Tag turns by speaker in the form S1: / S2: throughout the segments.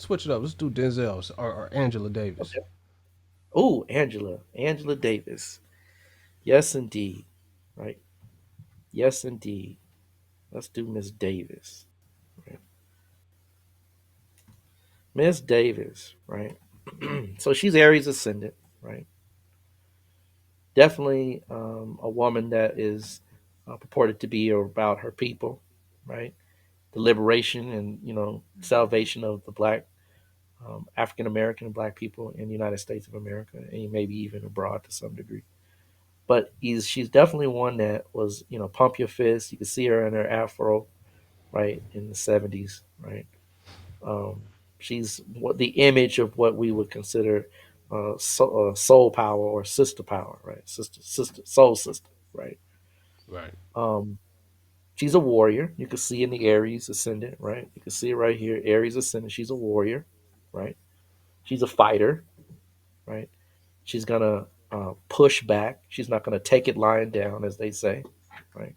S1: switch it up. Let's do Denzel or Angela Davis.
S2: Okay. Oh, Angela Davis. Yes, indeed. Right. Yes, indeed. Let's do Miss Davis. Right. Miss Davis. Right. So she's Aries ascendant. Right. Definitely a woman that is purported to be about her people. Right. The liberation and salvation of the black African American and black people in the United States of America, and maybe even abroad to some degree. But she's definitely one that was, pump your fist. You can see her in her afro, right, in the 70s, right. Um, she's what the image of what we would consider soul power or sister power, right? Soul sister, right?
S1: Right.
S2: Um, she's a warrior. You can see in the Aries ascendant, right? You can see it right here, Aries ascendant. She's a warrior, right? She's a fighter, right? She's gonna push back. She's not gonna take it lying down, as they say, right?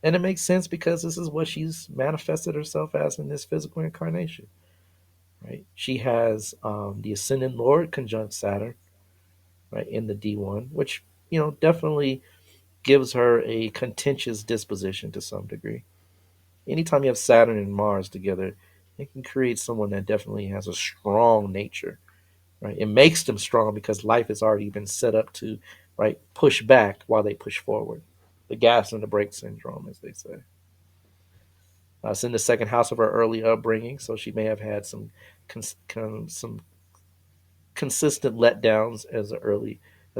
S2: And it makes sense because this is what she's manifested herself as in this physical incarnation, right? She has the ascendant Lord conjunct Saturn, right, in the D1, which definitely gives her a contentious disposition to some degree. Anytime you have Saturn and Mars together, it can create someone that definitely has a strong nature, right? It makes them strong because life has already been set up to, right, push back while they push forward. The gas and the brake syndrome, as they say. It's in the second house of her early upbringing, so she may have had some consistent letdowns as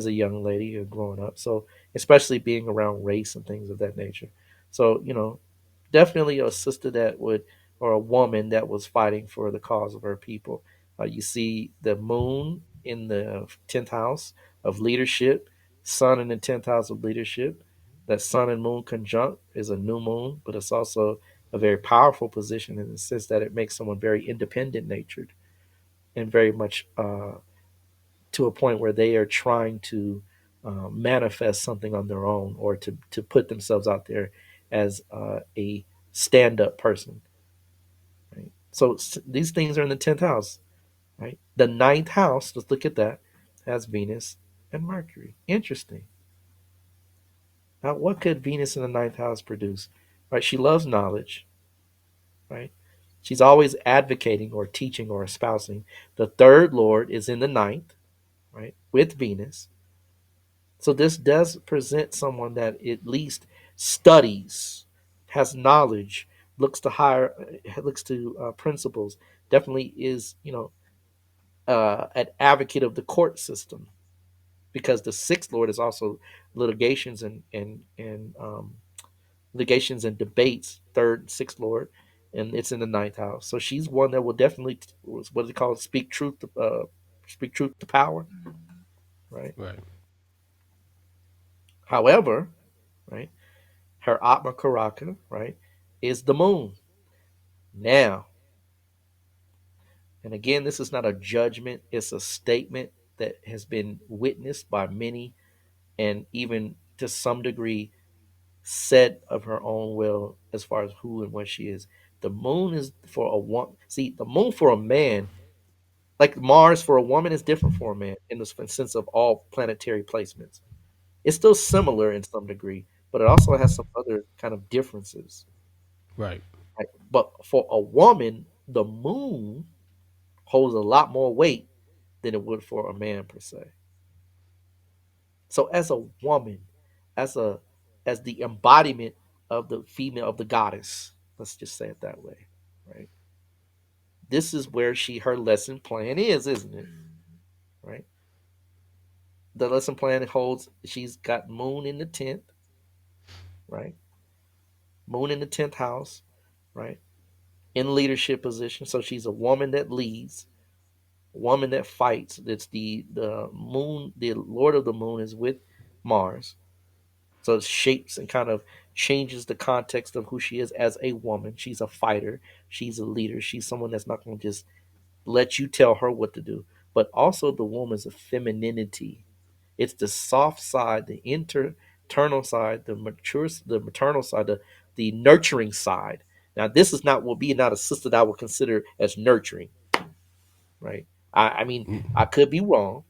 S2: a young lady growing up. So especially being around race and things of that nature. So definitely a sister that would, or a woman that was fighting for the cause of her people. You see the moon in the 10th house of leadership, sun in the 10th house of leadership. That sun and moon conjunct is a new moon, but it's also a very powerful position in the sense that it makes someone very independent natured and very much to a point where they are trying to manifest something on their own or to put themselves out there as a stand up person. Right? So these things are in the 10th house. Right? The ninth house, let's look at that, has Venus and Mercury. Interesting. Now, what could Venus in the ninth house produce? Right? She loves knowledge. Right? She's always advocating or teaching or espousing. The third lord is in the ninth, right, with Venus. So this does present someone that at least studies, has knowledge, looks to principles. Definitely is an advocate of the court system because the sixth lord is also litigations and litigations and debates. Third, sixth lord, and it's in the ninth house. So she's one that will definitely what do they call it? Speak truth to power, right?
S1: Right.
S2: However, right, her Atma Karaka, right, is the moon. Now, and again, this is not a judgment, it's a statement that has been witnessed by many and even to some degree said of her own will as far as who and what she is. The moon is for a woman. See, the moon for a man, like Mars for a woman, is different for a man in the sense of all planetary placements. It's still similar in some degree, but it also has some other kind of differences.
S1: Right.
S2: Right? But for a woman, the moon holds a lot more weight than it would for a man per se. So as a woman, as a as the embodiment of the female of the goddess, let's just say it that way, right? This is where her lesson plan is, isn't it? Right? The lesson plan holds she's got moon in the 10th, right? Moon in the 10th house, right? In leadership position. So she's a woman that leads, woman that fights. That's the moon. The Lord of the Moon is with Mars, so it shapes and kind of changes the context of who she is as a woman. She's a fighter. She's a leader. She's someone that's not going to just let you tell her what to do. But also, the woman's a femininity. It's the soft side, the internal side, the maternal side, the nurturing side. Now, this is not will be not a sister that I would consider as nurturing. right? I mean,
S1: Mm,
S2: I could be wrong,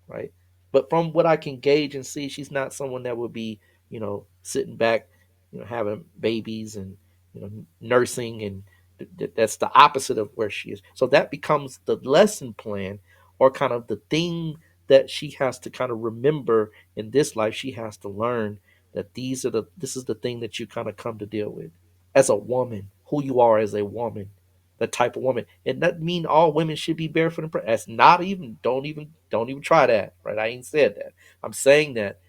S2: right? But from what I can gauge and see, she's not someone that would be, sitting back, having babies and nursing, and that's the opposite of where she is. So that becomes the lesson plan, or kind of the thing that she has to kind of remember in this life. She has to learn that this is the thing that you kind of come to deal with as a woman, who you are as a woman, the type of woman. And that mean all women should be barefoot and pregnant. That's not even don't even try that, right? I ain't said that. I'm saying that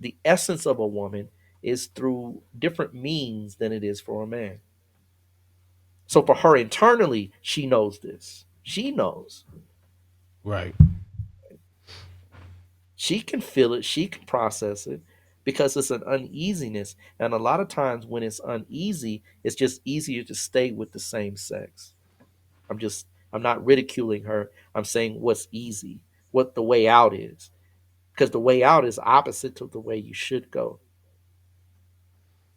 S2: the essence of a woman is through different means than it is for a man. So for her internally, she knows this. She knows.
S1: right.
S2: She can feel it, she can process it, because it's an uneasiness. And a lot of times when it's uneasy, it's just easier to stay with the same sex. I'm not ridiculing her. I'm saying what's easy, what the way out is. Because the way out is opposite to the way you should go.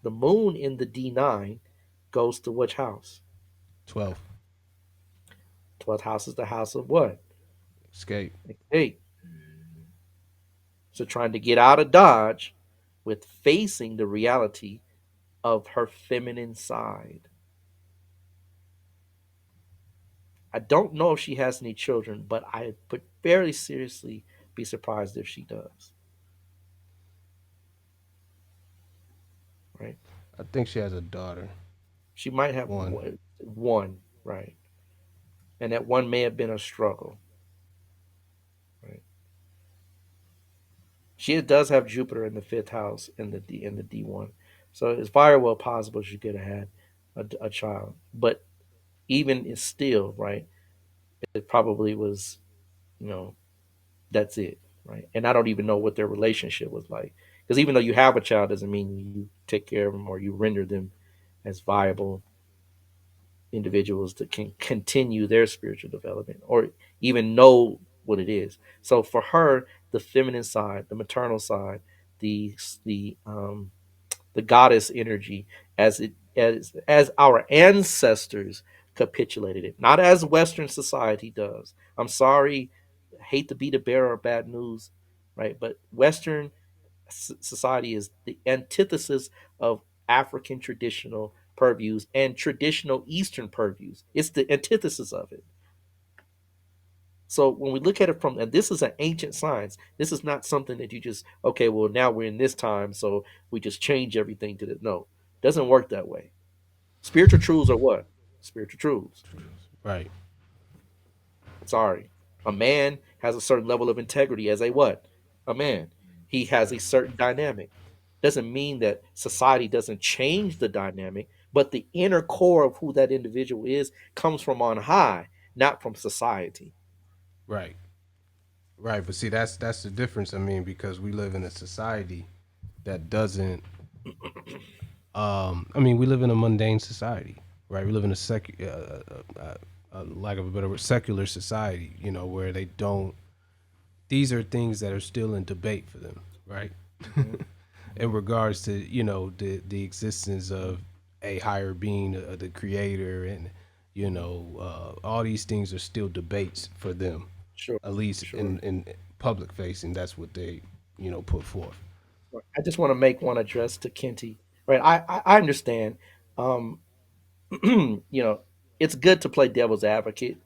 S2: The moon in the D9 goes to which house?
S1: 12.
S2: 12th house is the house of what?
S1: Escape.
S2: Hey, so trying to get out of Dodge with facing the reality of her feminine side. I don't know if she has any children, but I would fairly seriously be surprised if she does. Right?
S1: I think she has a daughter.
S2: She might have
S1: One.
S2: one, right? And that one may have been a struggle. Right? She does have Jupiter in the fifth house in the D1, so it's very well possible she could have had a child. But even it's still right. It probably was, you know, that's it, right? And I don't even know what their relationship was like, because even though you have a child doesn't mean you take care of them or you render them as viable individuals that can continue their spiritual development or even know what it is. So for her, the feminine side, the maternal side, the the um, the goddess energy, as our ancestors capitulated it, not as Western society does. I'm sorry, hate to be the bearer of bad news, right? But Western society is the antithesis of African traditional purviews and traditional Eastern purviews. It's the antithesis of it. So when we look at it from, and this is an ancient science, this is not something that you just, okay, well, now we're in this time, so we just change everything to this. No, it doesn't work that way. Spiritual truths are what? Spiritual truths.
S1: Right.
S2: Sorry. A man has a certain level of integrity as a what? A man. He has a certain dynamic. Doesn't mean that society doesn't change the dynamic, but the inner core of who that individual is comes from on high, not from society.
S1: Right. Right. But see, that's the difference. I mean, because we live in a society that doesn't. I mean, we live in a mundane society, right? We live in a lack of a better word, secular society. You know, where they don't. These are things that are still in debate for them, right?
S2: Mhm,
S1: In
S2: mhm.
S1: regards to the existence of a higher being, the creator, and all these things are still debates for them,
S2: Sure,
S1: at least
S2: sure.
S1: in public facing. That's what they put forth.
S2: I just want to make one address to Kenty. Right. I understand. Um, it's good to play devil's advocate.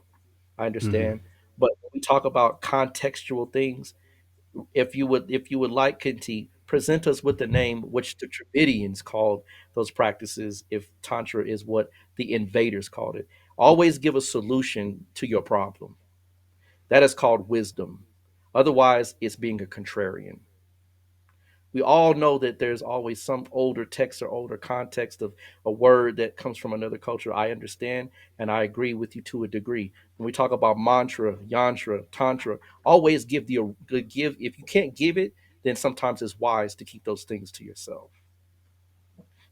S2: I
S1: Hmm.
S2: understand. But when we talk about contextual things, if you would like, Kenty, present us with the name which the Dravidians called those practices, if Tantra is what the invaders called it. Always give a solution to your problem. That is called wisdom. Otherwise, it's being a contrarian. We all know that there's always some older text or older context of a word that comes from another culture. I understand and I agree with you to a degree. When we talk about mantra, yantra, tantra, always give. If you can't give it, then sometimes it's wise to keep those things to yourself.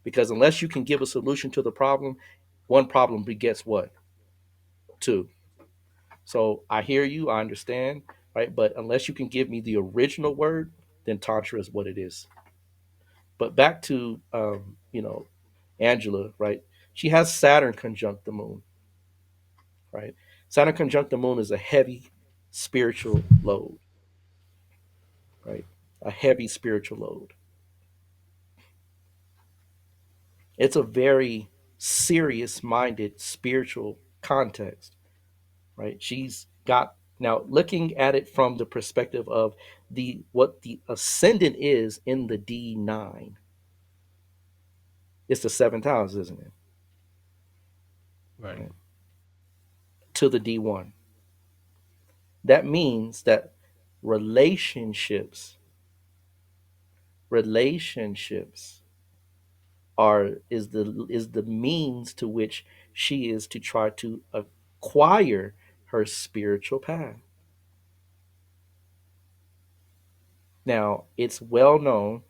S2: Because unless you can give a solution to the problem, one problem begets what? Two. So I hear you, I understand, right? But unless you can give me the original word, then tantra is what it is. But back to Angela, right? She has Saturn conjunct the moon, right? Saturn conjunct the moon is a heavy spiritual load, right? A heavy spiritual load. It's a very serious minded spiritual context, right? She's got now looking at it from the perspective of the what the ascendant is in the D9. It's the seventh house, isn't it?
S1: Right.
S2: Right. To the D1. That means that relationships, relationships is the means to which she is to try to acquire her spiritual path. Now, it's well known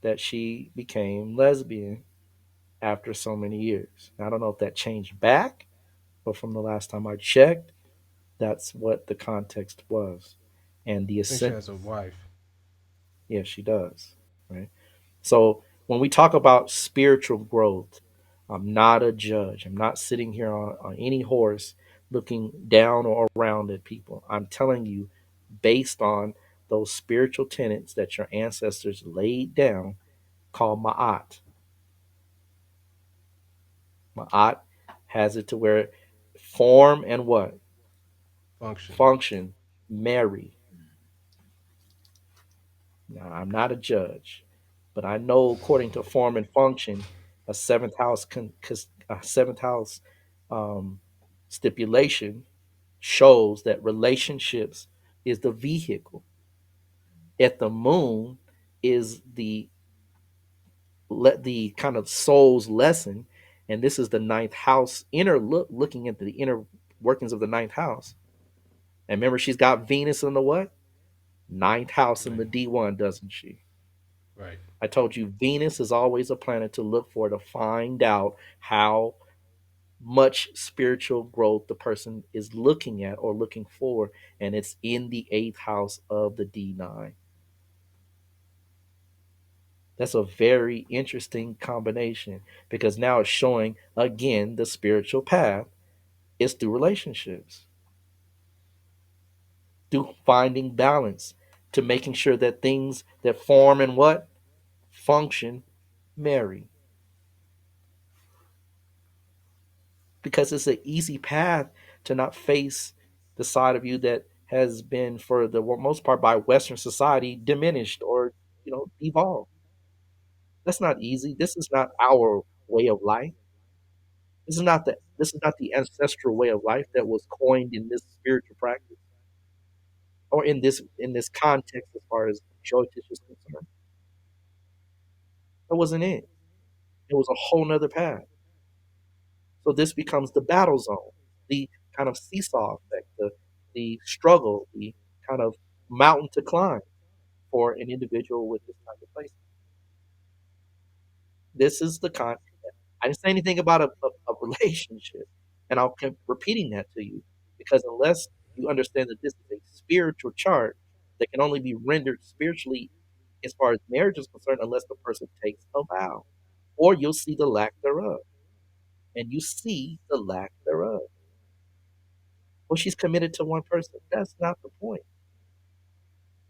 S2: that she became lesbian after so many years. I don't know if that changed back, but from the last time I checked, that's what the context was. And the
S1: I think she
S2: ascent,
S1: has a wife.
S2: yeah, she does, right? So when we talk about spiritual growth, I'm not a judge. I'm not sitting here on any horse looking down or around at people. I'm telling you, based on those spiritual tenets that your ancestors laid down, called Ma'at. Ma'at has it to where form and what?
S1: Function.
S2: Function marry. Now, I'm not a judge, but I know according to form and function, a seventh house a seventh house um, stipulation shows that relationships is the vehicle. At the moon is the kind of soul's lesson, and this is the ninth house inner looking into the inner workings of the ninth house. And remember, she's got Venus in the what? Ninth house in
S1: Right.
S2: the D1, doesn't she?
S1: Right.
S2: I told you Venus is always a planet to look for to find out how much spiritual growth the person is looking at or looking for, and it's in the eighth house of the D9. That's a very interesting combination because now it's showing again the spiritual path is through relationships, through finding balance, to making sure that things that form and what function marry. Because it's an easy path to not face the side of you that has been, for the most part, by Western society, diminished or evolved. That's not easy. This is not our way of life. This is not the ancestral way of life that was coined in this spiritual practice or in this context as far as Jyotish is concerned. That wasn't it. It was a whole nother path. So this becomes the battle zone, the kind of seesaw effect, the struggle, the kind of mountain to climb for an individual with this type of place. This is the con. I didn't say anything about a relationship, and I'll keep repeating that to you because unless you understand that this is a spiritual chart that can only be rendered spiritually as far as marriage is concerned, unless the person takes a vow, or you'll see the lack thereof, and you see the lack thereof. Well, she's committed to one person. That's not the point.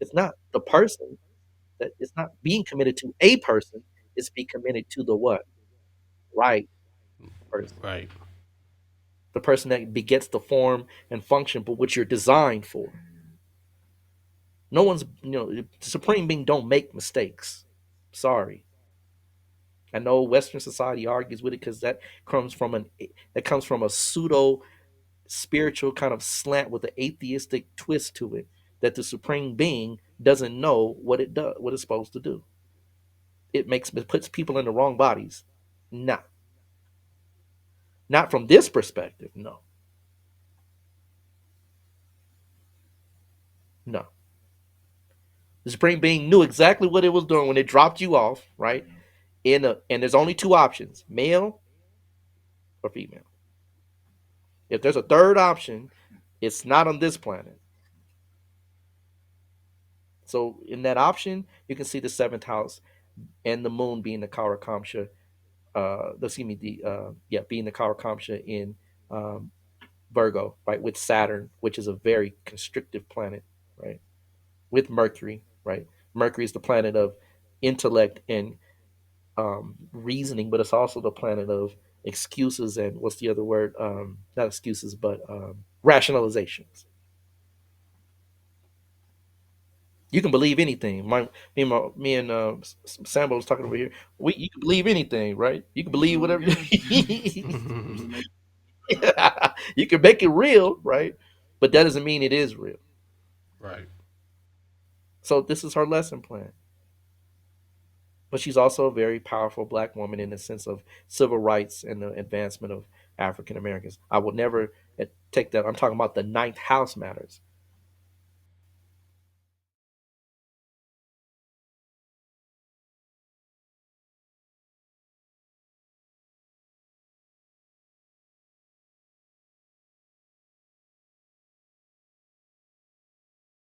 S2: It's not the person that it's not being committed to a person. It's be committed to the what? Right person.
S1: Right.
S2: The person that begets the form and function, but what you're designed for. No one's, the supreme being don't make mistakes. Sorry. I know Western society argues with it because that comes from a pseudo spiritual kind of slant with an atheistic twist to it that the supreme being doesn't know what it's supposed to do. It puts people in the wrong bodies. Nah, not from this perspective. No, no. The supreme being knew exactly what it was doing when it dropped you off, right? And there's only two options: male or female. If there's a third option, it's not on this planet. So in that option, you can see the seventh house and the moon being the Karakamsha, excuse me, being the Karakamsha in um, Virgo, right, with Saturn, which is a very constrictive planet, right, with Mercury, right. Mercury is the planet of intellect and reasoning, but it's also the planet of excuses and what's the other word? Not excuses, but rationalizations. You can believe anything. Me and Sambo was talking over here. You can believe anything, right? You can believe whatever. You can make it real, right? But that doesn't mean it is real.
S1: Right.
S2: So this is her lesson plan. But she's also a very powerful black woman in the sense of civil rights and the advancement of African Americans. I would never take that. I'm talking about the ninth house matters.